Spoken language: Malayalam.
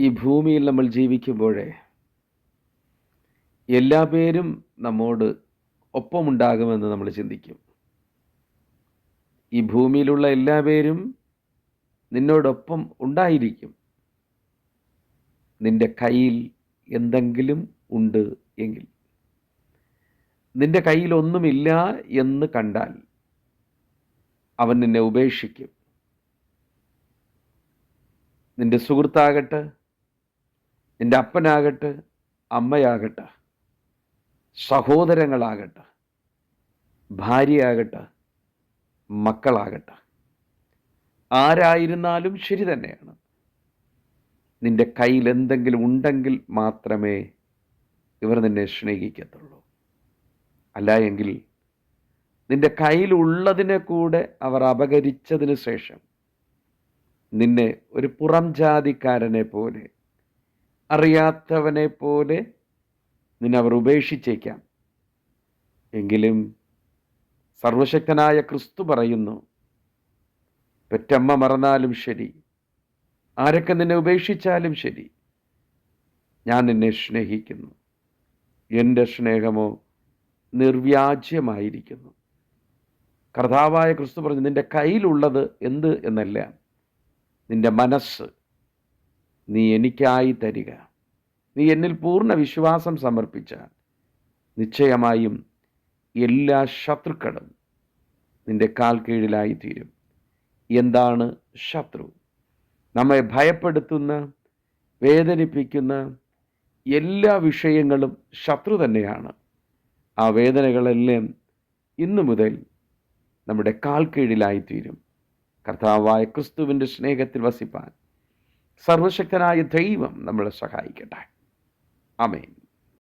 ഈ ഭൂമിയിൽ നമ്മൾ ജീവിക്കുമ്പോഴേ എല്ലാ പേരും നമ്മോട് ഒപ്പമുണ്ടാകുമെന്ന് നമ്മൾ ചിന്തിക്കും. ഈ ഭൂമിയിലുള്ള എല്ലാ പേരും നിന്നോടൊപ്പം ഉണ്ടായിരിക്കും. നിന്റെ കയ്യിൽ എന്തെങ്കിലും ഉണ്ട് എങ്കിൽ, നിന്റെ കയ്യിൽ ഒന്നുമില്ല എന്ന് കണ്ടാൽ അവൻ നിന്നെ ഉപേക്ഷിക്കും. നിന്റെ സുഹൃത്താകട്ടെ, നിന്റെ അപ്പനാകട്ടെ, അമ്മയാകട്ടെ, സഹോദരങ്ങളാകട്ടെ, ഭാര്യയാകട്ടെ, മക്കളാകട്ടെ, ആരായിരുന്നാലും ശരി തന്നെയാണ്. നിന്റെ കയ്യിൽ എന്തെങ്കിലും ഉണ്ടെങ്കിൽ മാത്രമേ ഇവർ നിന്നെ സ്നേഹിക്കത്തുള്ളൂ. അല്ല എങ്കിൽ നിന്റെ കയ്യിലുള്ളതിനെ കൂടെ അവർ അപഹരിച്ചതിന് ശേഷം നിന്നെ ഒരു പുറം ജാതിക്കാരനെ പോലെ, അറിയാത്തവനെ പോലെ നിന്നെ അവർ ഉപേക്ഷിച്ചേക്കാം. എങ്കിലും സർവശക്തനായ ക്രിസ്തു പറയുന്നു, പെറ്റമ്മ മറന്നാലും ശരി, ആരൊക്കെ നിന്നെ ഉപേക്ഷിച്ചാലും ശരി, ഞാൻ നിന്നെ സ്നേഹിക്കുന്നു. എൻ്റെ സ്നേഹമോ നിർവ്യാജ്യമായിരിക്കുന്നു. കർത്താവായ ക്രിസ്തു പറഞ്ഞു, നിന്റെ കയ്യിലുള്ളത് എന്ത് എന്നല്ല, നിന്റെ മനസ്സ് നീ എനിക്കായി തരിക. നീ എന്നിൽ പൂർണ്ണ വിശ്വാസം സമർപ്പിച്ചാൽ നിശ്ചയമായും എല്ലാ ശത്രുക്കളും നിന്റെ കാൽ കീഴിലായി തീരും. എന്താണ് ശത്രു? നമ്മെ ഭയപ്പെടുത്തുന്ന, വേദനിപ്പിക്കുന്ന എല്ലാ വിഷയങ്ങളും ശത്രു തന്നെയാണ്. ആ വേദനകളെല്ലാം ഇന്നു മുതൽ നമ്മുടെ കാൽ കീഴിലായിത്തീരും. കർത്താവായ ക്രിസ്തുവിൻ്റെ സ്നേഹത്തിൽ വസിപ്പാൻ സർവശക്തനായ ദൈവം നമ്മളെ സഹായിക്കട്ടെ. ആമേൻ.